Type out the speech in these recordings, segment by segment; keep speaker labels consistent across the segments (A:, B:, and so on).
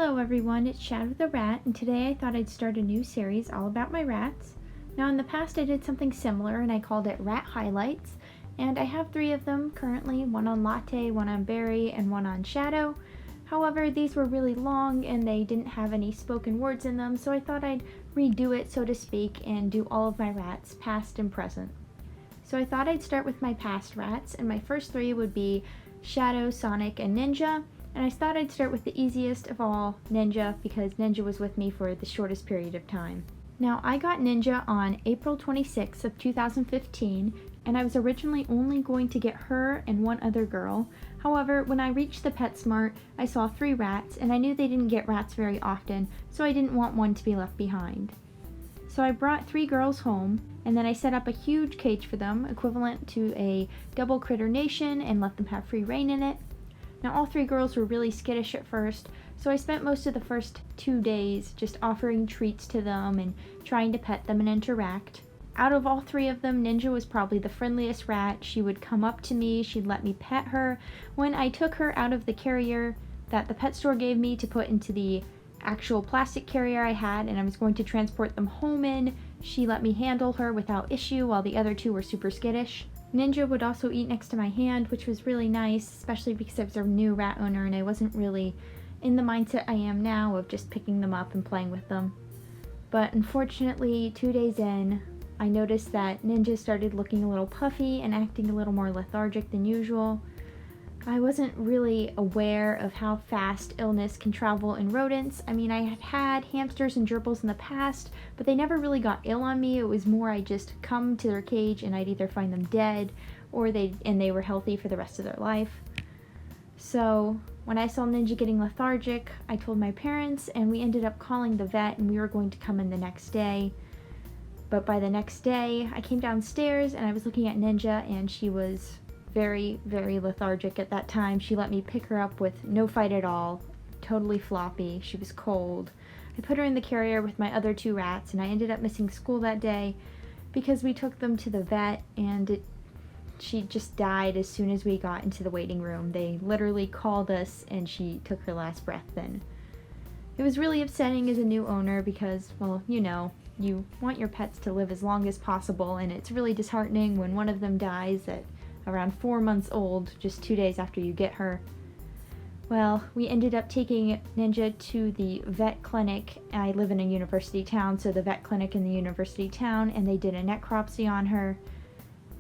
A: Hello everyone, it's Shadow the Rat, and today I thought I'd start a new series all about my rats. Now in the past I did something similar and I called it Rat Highlights, and I have 3 of them currently, one on Latte, one on Berry, and one on Shadow. However, these were really long and they didn't have any spoken words in them, so I thought I'd redo it, so to speak, and do all of my rats, past and present. So I thought I'd start with my past rats, and my first 3 would be Shadow, Sonic, and Ninja. And I thought I'd start with the easiest of all, Ninja, because Ninja was with me for the shortest period of time. Now, I got Ninja on April 26th of 2015, and I was originally only going to get her and one other girl. However, when I reached the PetSmart, I saw 3 rats, and I knew they didn't get rats very often, so I didn't want one to be left behind. So I brought 3 girls home, and then I set up a huge cage for them, equivalent to a double critter nation, and let them have free reign in it. Now all 3 girls were really skittish at first, so I spent most of the first 2 days just offering treats to them and trying to pet them and interact. Out of all 3 of them, Ninja was probably the friendliest rat. She would come up to me, she'd let me pet her. When I took her out of the carrier that the pet store gave me to put into the actual plastic carrier I had and I was going to transport them home in, she let me handle her without issue while the other 2 were super skittish. Ninja would also eat next to my hand, which was really nice, especially because I was a new rat owner and I wasn't really in the mindset I am now of just picking them up and playing with them. But unfortunately, 2 days in, I noticed that Ninja started looking a little puffy and acting a little more lethargic than usual. I wasn't really aware of how fast illness can travel in rodents. I mean, I had had hamsters and gerbils in the past, but they never really got ill on me. It was more I just come to their cage and I'd either find them dead or they were healthy for the rest of their life. So when I saw Ninja getting lethargic, I told my parents and we ended up calling the vet and we were going to come in the next day. But by the next day, I came downstairs and I was looking at Ninja and she was very, very lethargic at that time. She let me pick her up with no fight at all, totally floppy. She was cold. I put her in the carrier with my other 2 rats and I ended up missing school that day because we took them to the vet and she just died as soon as we got into the waiting room. They literally called us and she took her last breath then. It was really upsetting as a new owner because, well, you know, you want your pets to live as long as possible and it's really disheartening when one of them dies at around 4 months old, just 2 days after you get her. Well, we ended up taking Ninja to the vet clinic. I live in a university town, so the vet clinic in the university town, and they did a necropsy on her,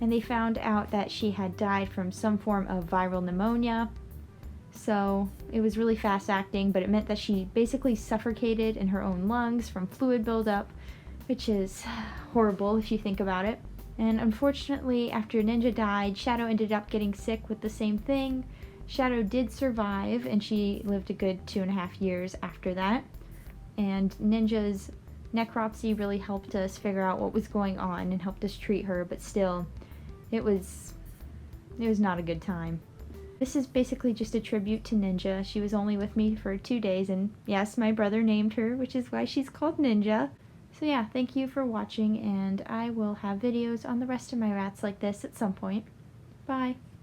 A: and they found out that she had died from some form of viral pneumonia. So it was really fast acting, but it meant that she basically suffocated in her own lungs from fluid buildup, which is horrible if you think about it. And unfortunately, after Ninja died, Shadow ended up getting sick with the same thing. Shadow did survive, and she lived a good 2.5 years after that. And Ninja's necropsy really helped us figure out what was going on and helped us treat her, but still, it was not a good time. This is basically just a tribute to Ninja. She was only with me for 2 days, and yes, my brother named her, which is why she's called Ninja. So yeah, thank you for watching, and I will have videos on the rest of my rats like this at some point. Bye!